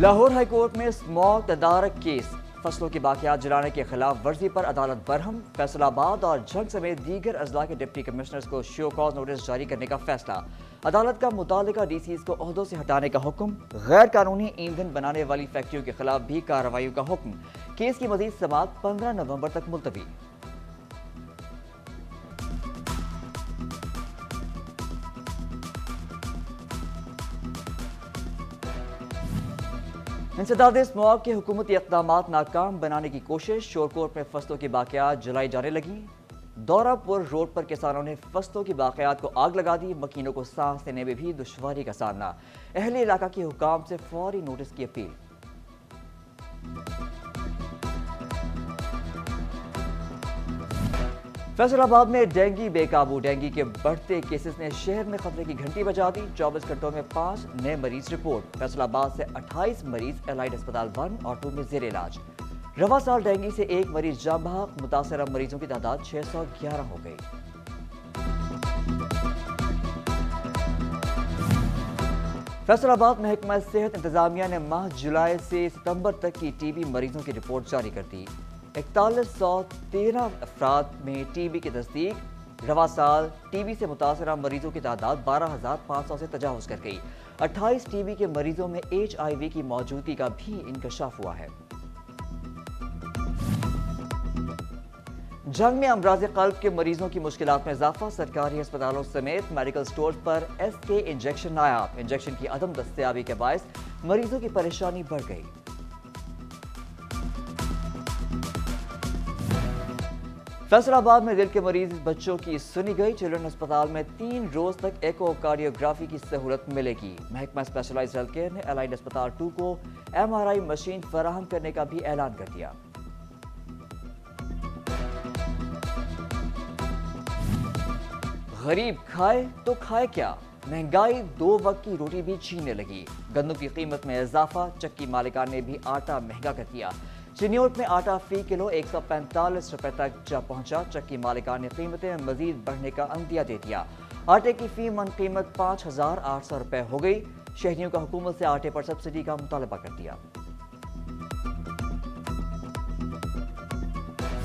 Lahore high court میں smoke تدارک case, فصلوں کی باقیات جلانے کی خلاف ورزی پر عدالت برہم، فیصل آباد اور جھنگ سمیت دیگر اضلاع کے ڈپٹی کمشنرز کو شو کاز نوٹس جاری کرنے کا فیصلہ، عدالت کا متعلقہ ڈی سیز کو عہدوں سے ہٹانے کا حکم، غیر قانونی ایندھن بنانے والی فیکٹریوں کے خلاف بھی کارروائیوں کا حکم، کیس کی مزید سماعت 15 نومبر تک ملتوی۔ انسداد اسموگ کے حکومتی اقدامات ناکام بنانے کی کوشش، شورکوٹ میں فصلوں کی باقیات جلائی جانے لگیں، دورہ پور روڈ پر کسانوں نے فصلوں کی باقیات کو آگ لگا دی، مکینوں کو سانس لینے میں بھی دشواری کا سامنا، اہل علاقہ کے حکام سے فوری نوٹس کی اپیل۔ فیصل آباد میں ڈینگی بے قابو، ڈینگی کے بڑھتے کیسز نے شہر میں خطرے کی گھنٹی بجا دی، 24 گھنٹوں میں 5 نئے مریض رپورٹ، فیصل آباد سے 28 مریض الائٹ اسپتال 1 اور 2 میں زیر علاج، رواں سال ڈینگی سے 1 مریض جاں بحق، متاثرہ مریضوں کی تعداد 611 ہو گئی۔ فیصل آباد محکمہ صحت انتظامیہ نے ماہ جولائی سے ستمبر تک کی ٹی بی مریضوں کی رپورٹ جاری کر دی، 4113 افراد میں ٹی بی کی تصدیق، رواں سال ٹی بی سے متاثرہ مریضوں کی تعداد 12500 سے تجاوز کر گئی، 28 ٹی بی کے مریضوں میں ایچ آئی وی کی موجودگی کا بھی انکشاف ہوا ہے۔ جنگ میں امراض قلب کے مریضوں کی مشکلات میں اضافہ، سرکاری ہسپتالوں سمیت میڈیکل سٹورز پر ایس کے انجیکشن نایاب، انجیکشن کی عدم دستیابی کے باعث مریضوں کی پریشانی بڑھ گئی۔ فیصل آباد میں دل کے مریض بچوں کی سنی گئی، چلڈرن اسپتال میں 3 روز تک ایکو کارڈیوگرافی کی سہولت ملے گی، محکمہ اسپیشلائزڈ ہیلتھ کیئر نے الائٹ اسپتال 2 کو ایم آر آئی مشین فراہم کرنے کا بھی اعلان کر دیا۔ غریب کھائے تو کھائے کیا، مہنگائی 2 وقت کی روٹی بھی چھیننے لگی، گندم کی قیمت میں اضافہ، چکی مالکان نے بھی آٹا مہنگا کر دیا، چنیوٹ میں آٹا فی کلو 145 روپے تک جا پہنچا، چکی مالکان نے قیمتیں مزید بڑھنے کا عندیہ دے دیا، آٹے کی فی من قیمت 5800 روپے ہو گئی، شہریوں کا حکومت سے آٹے پر سبسڈی کا مطالبہ کر دیا۔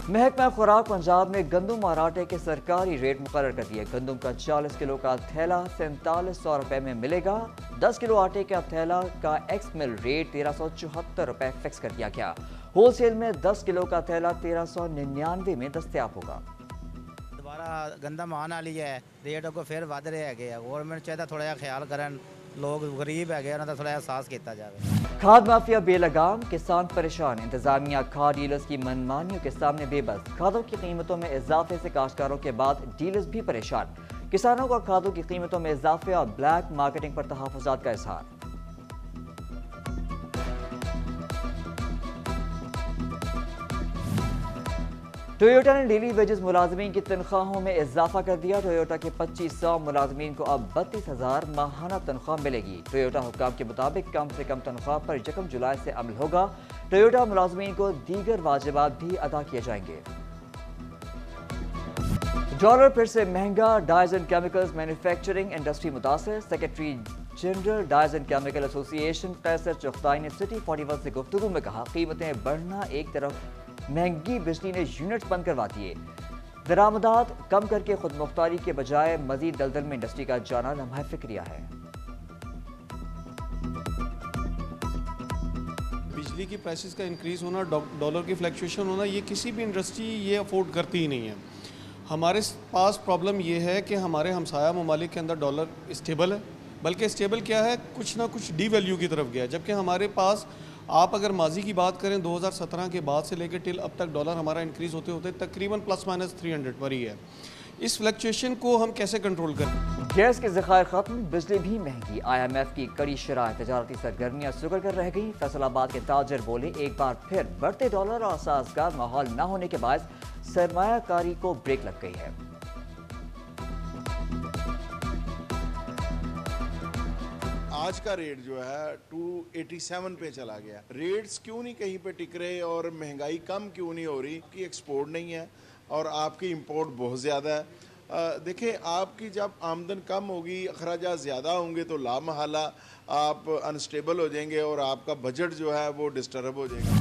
محکمہ خوراک پنجاب نے گندم اور آٹے کے سرکاری ریٹ مقرر کر دیے، گندم کا 40 کلو کا تھیلا 4700 روپے میں ملے گا، 10 کلو آٹے کا تھیلا کا ایکس مل ریٹ 1374 روپے فکس کر دیا گیا، ہول سیل میں 10 کلو کا تھیلا 1399 میں دستیاب ہوگا۔ دوبارہ گندم آنے والی ہے، ریٹ کو پھر ود رہے ہیں، گورنمنٹ چاہیے تھوڑا جہا خیال کرن، لوگ غریب ہے انہوں کا تھوڑا احساس کیتا جائے۔ کھاد مافیا بے لگام، کسان پریشان، انتظامیہ کھاد ڈیلرز کی منمانیوں کے سامنے بے بس، کھادوں کی قیمتوں میں اضافے سے کاشتکاروں کے بعد ڈیلرز بھی پریشان، کسانوں کا کھادوں کی قیمتوں میں اضافے اور بلیک مارکیٹنگ پر تحفظات کا اظہار۔ ٹویوٹا نے ڈیلی ویجز ملازمین کی تنخواہوں میں اضافہ کر دیا، ٹویوٹا کے 2500 ملازمین کو اب 32,000 ماہانہ تنخواہ ملے گی، ٹویوٹا حکام کے مطابق کم سے کم تنخواہ پر 1 جولائی سے عمل ہوگا، ٹویوٹا ملازمین کو دیگر واجبات بھی ادا کیے جائیں گے۔ ڈالر پھر سے مہنگا، dyes and chemicals manufacturing industry متاثر، secretary general dyes and chemical association قیصر چغتائی نے سٹی 41 سے گفتگو میں کہا، قیمتیں بڑھنا ایک طرف، مہنگی بجلی نے یونٹس بند کروا دیے، درآمدات کم کر کے خود مختاری کے بجائے مزید دلدل میں انڈسٹری کا جانا لمحہ فکریہ ہے۔ بجلی کی پرائسز کا انکریز ہونا، ڈالر کی فلیکچویشن ہونا، یہ کسی بھی انڈسٹری یہ افورڈ کرتی ہی نہیں ہے۔ ہمارے پاس پرابلم یہ ہے کہ ہمارے ہمسایہ ممالک کے اندر ڈالر اسٹیبل ہے، بلکہ اسٹیبل کیا ہے، کچھ نہ کچھ ڈی ویلیو کی طرف گیا، جبکہ ہمارے پاس آپ اگر ماضی کی بات کریں 2017 کے بعد سے لے کے ٹل اب تک ڈالر ہمارا انکریز ہوتے ہوتے تقریباً پلس مائنس 300 پر ہی ہے۔ اس فلیکچویشن کو ہم کیسے کنٹرول کریں؟ گیس کے ذخائر ختم، بجلی بھی مہنگی، آئی ایم ایف کی کڑی شرائط، تجارتی سرگرمیاں سکڑ کر رہ گئی، فیصل آباد کے تاجر بولے، ایک بار پھر بڑھتے ڈالر اور سازگار ماحول نہ ہونے کے باعث سرمایہ کاری کو بریک لگ گئی ہے۔ آج کا ریٹ جو ہے 287 پہ چلا گیا، ریٹس کیوں نہیں کہیں پہ ٹک رہے اور مہنگائی کم کیوں نہیں ہو رہی؟ کہ ایکسپورٹ نہیں ہے اور آپ کی امپورٹ بہت زیادہ ہے، دیکھیں آپ کی جب آمدن کم ہوگی, اخراجات زیادہ ہوں گے تو لامحالہ آپ انسٹیبل ہو جائیں گے اور آپ کا بجٹ جو ہے وہ ڈسٹرب ہو جائے گا.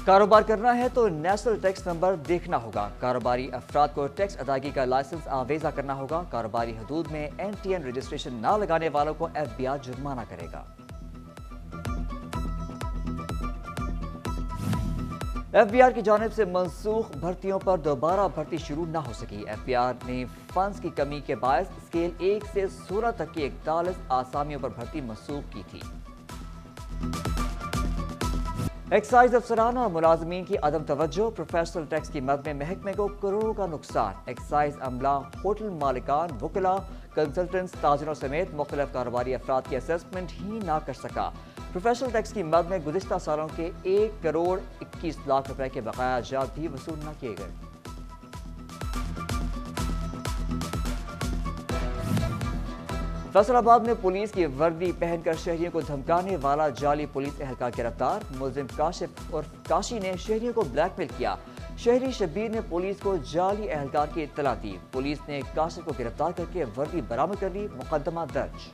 کاروبار کرنا ہے تو نیشنل ٹیکس نمبر دیکھنا ہوگا. کاروباری افراد کو ٹیکس ادائیگی کا لائسنس آویزہ کرنا ہوگا. کاروباری حدود میں NTN رجسٹریشن نہ لگانے والوں کو FBI جرمانہ کرے گا. FBI کی جانب سے منسوخ بھرتیوں پر دوبارہ بھرتی شروع نہ ہو سکی. FBI نے فنڈز کی کمی کے باعث اسکیل 1 سے 16 تک کی 41 آسامیوں پر بھرتی منسوخ کی تھی. ایکسائز افسران اور ملازمین کی عدم توجہ, پروفیشنل ٹیکس کی مد میں محکمے کو کروڑوں کا نقصان. ایکسائز عملہ, ہوٹل مالکان, وکلاء, کنسلٹنٹس, تاجروں سمیت مختلف کاروباری افراد کی اسسمنٹ ہی نہ کر سکا. پروفیشنل ٹیکس کی مد میں گزشتہ سالوں کے 1 کروڑ 21 لاکھ روپے کے بقایا جات بھی وصول نہ کیے گئے. فیصل آباد میں پولیس کی وردی پہن کر شہریوں کو دھمکانے والا جعلی پولیس اہلکار گرفتار. ملزم کاشف اور کاشی نے شہریوں کو بلیک میل کیا. شہری شبیر نے پولیس کو جعلی اہلکار کی اطلاع دی. پولیس نے کاشف کو گرفتار کر کے وردی برآمد کر لی. مقدمہ درج.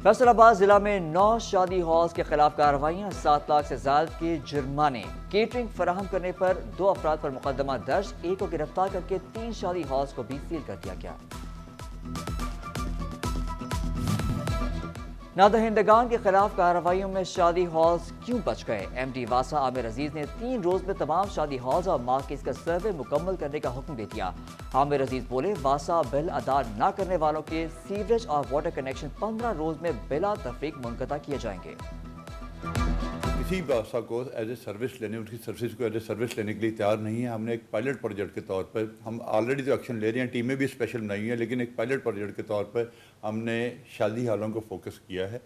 فیصل آباد ضلع میں 9 شادی ہالز کے خلاف کارروائیاں, 7 لاکھ سے زائد کے جرمانے. کیٹرنگ فراہم کرنے پر 2 افراد پر مقدمہ درج. 1 کو گرفتار کر کے 3 شادی ہالز کو بھی سیل کر دیا گیا. نادہندگان کے خلاف کارروائیوں میں شادی ہالز کیوں بچ گئے؟ MD واسا عامر عزیز نے 3 روز میں تمام شادی ہالز اور مارکیٹس کا سروے مکمل کرنے کا حکم دے دیا. عامر عزیز بولے, واسا بل ادا نہ کرنے والوں کے سیوریج اور واٹر کنیکشن 15 روز میں بلا تفریق منقطع کیے جائیں گے. کسی بھی واسا کو ایز اے سروس لینے, ان کی سروس کو ایز اے سروس لینے کے لیے تیار نہیں ہے. ہم نے ایک پائلٹ پروجیکٹ کے طور پر, ہم آلریڈی تو ایکشن لے رہے ہیں, ٹیمیں بھی اسپیشل بنائی ہیں, لیکن ایک پائلٹ پروجیکٹ کے طور پر ہم نے شادی ہالوں کو فوکس کیا ہے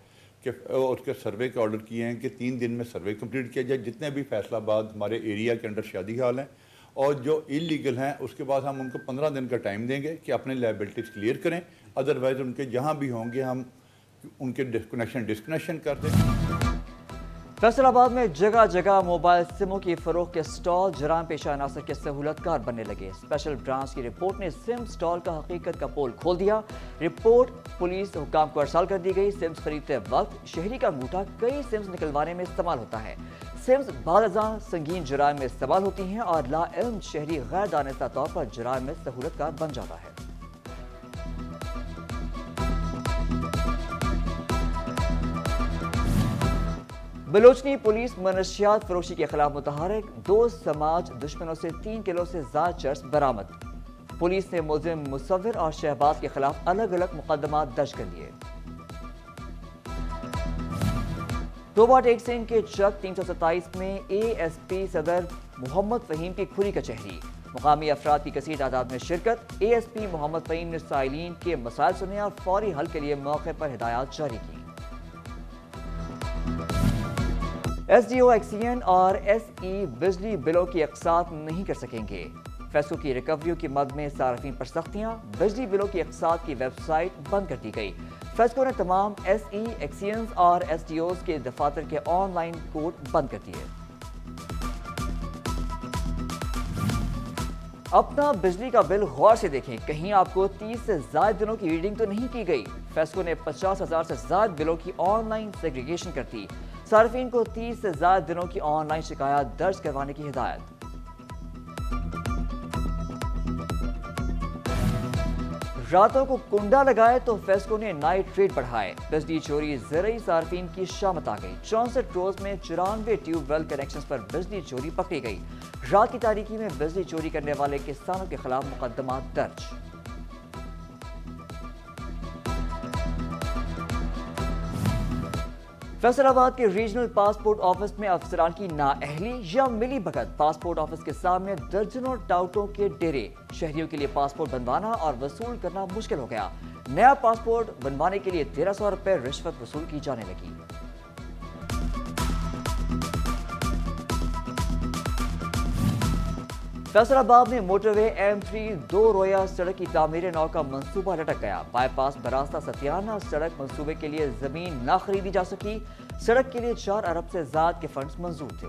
کہ اس کے سروے کے آرڈر کیے ہیں کہ 3 دن میں سروے کمپلیٹ کیا جائے. جتنے بھی فیصل آباد ہمارے ایریا کے انڈر شادی ہال ہیں اور جو انلیگل ہیں, اس کے بعد ہم ان کو 15 دن کا ٹائم دیں گے کہ اپنے لائبلٹیز کلیئر کریں. ادروائز ان کے جہاں بھی ہوں گے ہم ان کے ڈسکنیکشن کر دیں. فیصل آباد میں جگہ جگہ موبائل سموں کی فروخت کے سٹال جرائم پیشہ عناصر کے سہولت کار بننے لگے. اسپیشل برانچ کی رپورٹ نے سم سٹال کا حقیقت کا پول کھول دیا. رپورٹ پولیس حکام کو ارسال کر دی گئی. سمز خریدتے وقت شہری کا انگوٹھا کئی سمز نکلوانے میں استعمال ہوتا ہے. سمز بعض ازاں سنگین جرائم میں استعمال ہوتی ہیں اور لا علم شہری غیر دانستہ طور پر جرائم میں سہولت کار بن جاتا ہے. بلوچنی پولیس منشیات فروشی کے خلاف متحرک. 2 سماج دشمنوں سے 3 کلو سے زائد چرس برآمد. پولیس نے ملزم مصور اور شہباز کے خلاف الگ الگ مقدمات درج کر لیے. توبہ ٹیک سنگھ کے چک 327 میں ASP صدر محمد فہیم کی کھلی کچہری. مقامی افراد کی کثیر تعداد میں شرکت. ASP محمد فہیم نے سائلین کے مسائل سنے اور فوری حل کے لیے موقع پر ہدایات جاری کی. SDO ایکسین اور SE بجلی بلوں کی اقساط نہیں کر سکیں گے. فیسو کی ریکوریوں کی مد میں صارفین پر سختیاں. بجلی بلوں کی اقساط کی ویب سائٹ بند کر دی گئی. فیسکو نے تمام SE ایکسینز اور SDOز کے دفاتر کے آن لائن کوڈ بند کر دیے. اپنا بجلی کا بل غور سے دیکھیں, کہیں آپ کو 30 سے زائد دنوں کی ریڈنگ تو نہیں کی گئی. فیسکو نے 50,000 سے زائد بلوں کی آن لائن سیگریگیشن کر دی. صارفین کو 30 سے زائد دنوں کی آن لائن شکایات درج کروانے کی ہدایت. راتوں کو کنڈا لگائے تو فیسکو نے نائٹ ریٹ بڑھائے. بجلی چوری زرعی صارفین کی شامت آ گئی. 64 روز میں 94 ٹیوب ویل کنیکشنز پر بجلی چوری پکڑی گئی. رات کی تاریکی میں بجلی چوری کرنے والے کسانوں کے خلاف مقدمات درج. فیصل آباد کے ریجنل پاسپورٹ آفس میں افسران کی نااہلی یا ملی بھگت. پاسپورٹ آفس کے سامنے درجنوں ٹاؤٹوں کے ڈیرے. شہریوں کے لیے پاسپورٹ بنوانا اور وصول کرنا مشکل ہو گیا. نیا پاسپورٹ بنوانے کے لیے 1300 روپے رشوت وصول کی جانے لگی. فیصل آباد میں موٹر وے M3 2 رویا سڑک کی تعمیر نو کا منصوبہ لٹک گیا. بائی پاس براستہ ستیانہ سڑک منصوبے کے لیے زمین نہ خریدی جا سکی. سڑک کے لیے 4 ارب سے زائد کے فنڈز منظور تھے.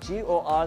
GOR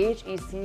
HEC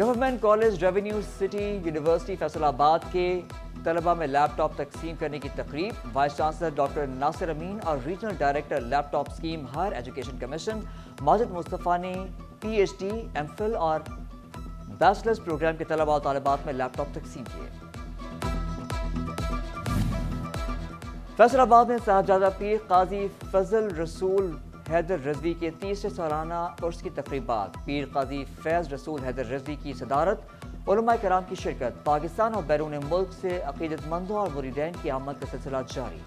government college revenue city university Faisal آباد کے طلبہ میں لیپ ٹاپ تقسیم کرنے کی تقریب، vice chancellor doctor Nasir Amin اور regional director laptop scheme higher education commission Majid Mustafa نے P H D, M Phil اور بیچلرز پروگرام کے طلبہ اور طالبات میں لیپ ٹاپ تقسیم کیے۔ فیصل آباد میں صاحبزادہ پیر قاضی فضل رسول حیدر رضوی کے تیسرے سالانہ عرس کی تقریبات، پیر قاضی فیض رسول حیدر رضوی کی صدارت، علماء کرام کی شرکت، پاکستان اور بیرون ملک سے عقیدت مندوں اور مریدین کی آمد کا سلسلہ جاری۔